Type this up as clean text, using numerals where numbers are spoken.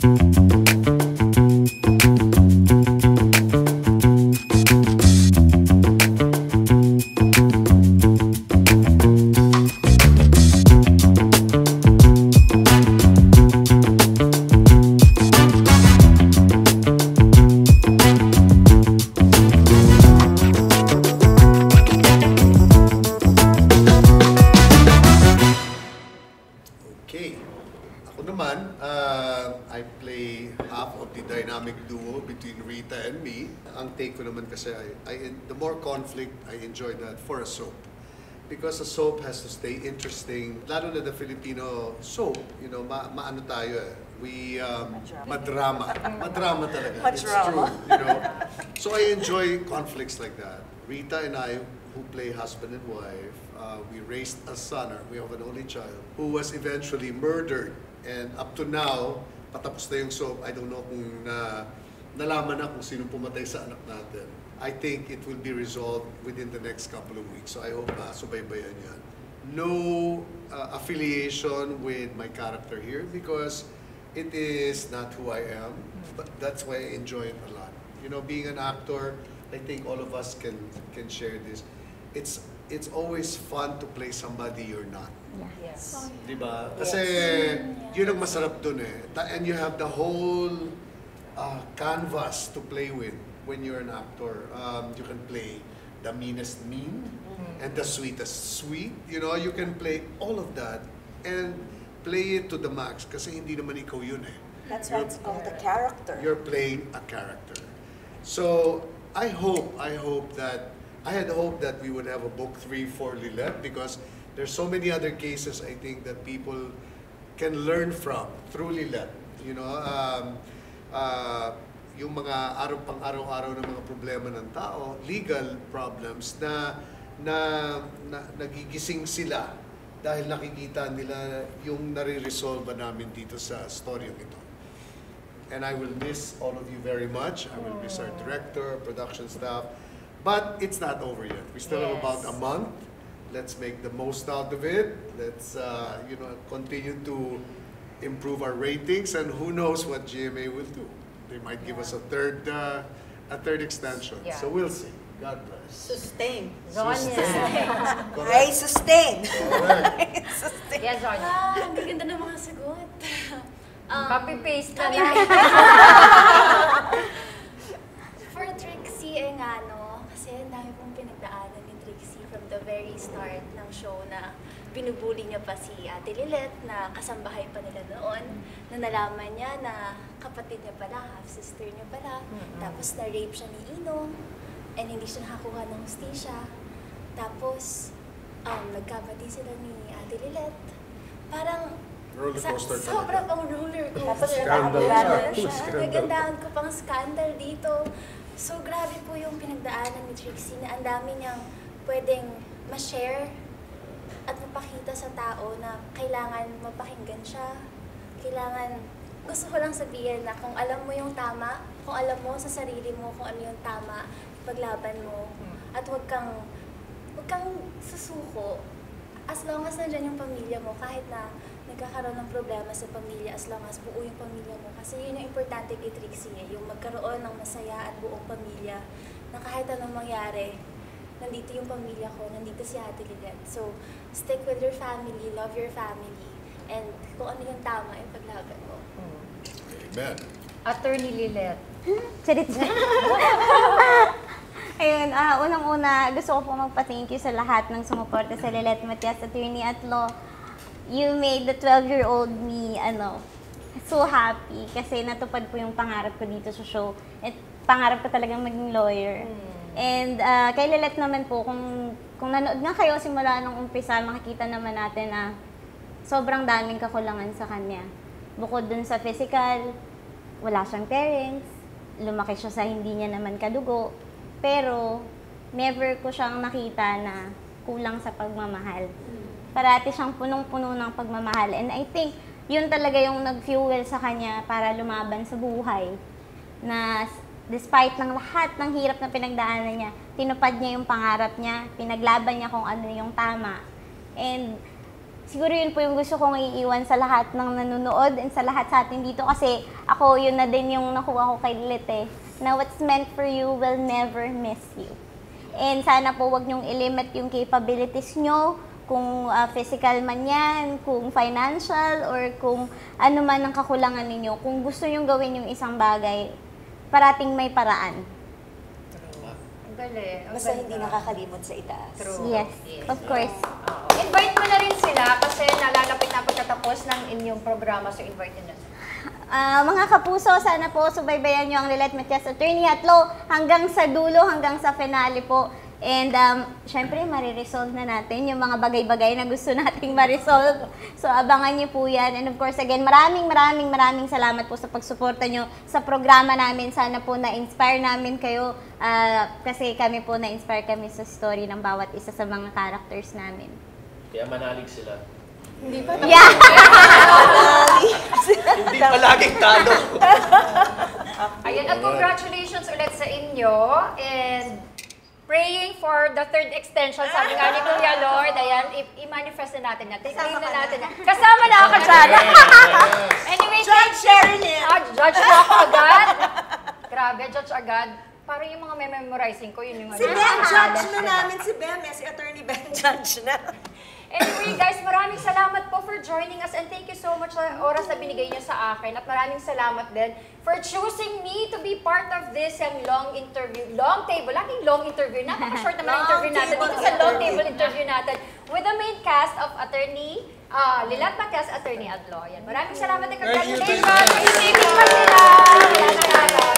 Okay. Ako naman, I play half of the dynamic duo between Rita and me. Ang take ko naman kasi, the more conflict, I enjoy that for a soap. Because a soap has to stay interesting. Lalo na the Filipino soap, you know, maano tayo eh. We, madrama. Madrama talaga. It's true, you know. So I enjoy conflicts like that. Rita and I, who play husband and wife, we raised a son, or we have an only child, who was eventually murdered. And up to now, patapos na yung soap, I don't know kung nalaman na kung sino pumatay sa anak natin. I think it will be resolved within the next couple of weeks. So I hope subaybayan yan. No affiliation with my character here because it is not who I am. But that's why I enjoy it a lot. You know, being an actor, I think all of us can share this. It's always fun to play somebody you're not. Yeah. Yes. Diba? Kasi yun ang masarap dun eh. And you have the whole canvas to play with when you're an actor. You can play the meanest mean and the sweetest sweet. You know, you can play all of that and play it to the max kasi hindi naman ikaw yun eh. That's why it's called a character. You're playing a character. So I had hoped that we would have a book 3 for Lilette because there's so many other cases I think that people can learn from through Lilette. You know, yung mga pang-araw-araw na mga problema ng tao, legal problems na nagigising sila dahil nakikita nila yung nare-resolve namin dito sa storyong ito. And I will miss all of you very much. I will miss our director, production staff. But it's not over yet. We still have about a month. Let's make the most out of it. Let's you know, continue to improve our ratings, and who knows what GMA will do. They might give us a third extension. Yeah. So we'll see. God bless. Sustain. Sustain. I sustain. Correct. Sustain. Yes, Zonya. Ang ganda ng mga sagot. Copy-paste na lang. For Trixie, nga no, kasi ang dami pong pinagdaanan ni Trixie from the very start ng show na binubuli niya pa si Ate Lilette na kasambahay pa nila noon, na nalaman niya na kapatid niya pala, half-sister niya pala, tapos na-rape siya ni Inong, and hindi siya nakakuha ng hustisya. Tapos, nagkabati sila ni Ate Lilette. Parang, sobra pang roller coaster. Nagandahan ko pang scandal dito. So, grabe po yung pinagdaanan ni Trixie na ang dami niyang pwedeng ma-share at mapakita sa tao na kailangan mapakinggan siya. Kailangan, gusto ko lang sabihin na kung alam mo yung tama, kung alam mo sa sarili mo kung ano yung tama, paglaban mo, at huwag kang susuko. As long as nandyan yung pamilya mo, kahit na nagkakaroon ng problema sa pamilya, as long as buo yung pamilya mo. Kasi yun yung importante kay Trixie, yung magkaroon ng masaya at buong pamilya, na kahit anong mangyari, nandito yung pamilya ko, nandito si Ate Lilette. So, stick with your family, love your family, and kung ano yung tama, yung paglaban mo. Amen. Attorney Lilette. Charit. Ayun, unang-una, gusto ko po magpa-thank you sa lahat ng sumuporta sa Lilette Matias, Attorney at Law. You made the 12-year-old me, so happy kasi natupad po yung pangarap ko dito sa show. At pangarap ko talagang maging lawyer. And kay Lilette naman po, kung nanood nga kayo simula nung umpisa, makikita naman natin na sobrang daming kakulangan sa kanya. Bukod dun sa physical, wala siyang parents, lumaki siya sa hindi niya naman kadugo, pero never ko siyang nakita na kulang sa pagmamahal. Parati siyang punong-puno ng pagmamahal. And I think yun talaga yung nag-fuel sa kanya para lumaban sa buhay. Na despite ng lahat ng hirap na pinagdaanan niya, tinupad niya yung pangarap niya, pinaglaban niya kung ano yung tama. And siguro yun po yung gusto kong iiwan sa lahat ng nanonood and sa lahat sa atin dito kasi ako yun na din yung nakuha ko kay Lilit eh, na what's meant for you will never miss you. And sana po wag niyong ilimit yung capabilities nyo, kung physical man yan, kung financial, or kung ano man ang kakulangan ninyo. Kung gusto nyong gawin yung isang bagay, parating may paraan. Ang galing. Ang Basta ganda. hindi nakakalimot sa itaas. True. Yes, of course. Invite mo na rin sila kasi nalalapit na pagkatapos ng inyong programa, so invite nyo na. Mga kapuso, sana po subaybayan nyo ang Lilet Matias Attorney at Law hanggang sa dulo, hanggang sa finale po. And syempre, mariresolve na natin yung mga bagay-bagay na gusto nating marisolve. So, abangan nyo po yan. And of course, again, maraming salamat po sa pagsuporta nyo sa programa namin. Sana po na-inspire namin kayo kasi kami po na-inspire kami sa story ng bawat isa sa mga characters namin. Kaya manalig sila. Yeah! Hindi palaging talo. Ayun, at congratulations ulit sa inyo. And praying for the third extension, sabi nga ni Kuya Lord, ayan, i-manifest na natin yan. Tignan na natin yan. Kasama na ako dyan. Anyway, Judge Sherilyn! Judge mo ako agad. Grabe, judge agad. Parang yung mga memorizing ko, yun yung Si Ben, judge na namin si Ben. Si Attorney Ben, judge na. Anyway, guys, maraming salamat po for joining us and thank you so much sa oras na binigay niyo sa akin at maraming salamat din for choosing me to be part of this long interview, long table, laging long interview, napaka-short naman ang interview natin dito sa long table interview natin with the main cast of Attorney Lilet Matias, Attorney Adlo. Yan. Maraming salamat at congratulations! Thank you pa sila!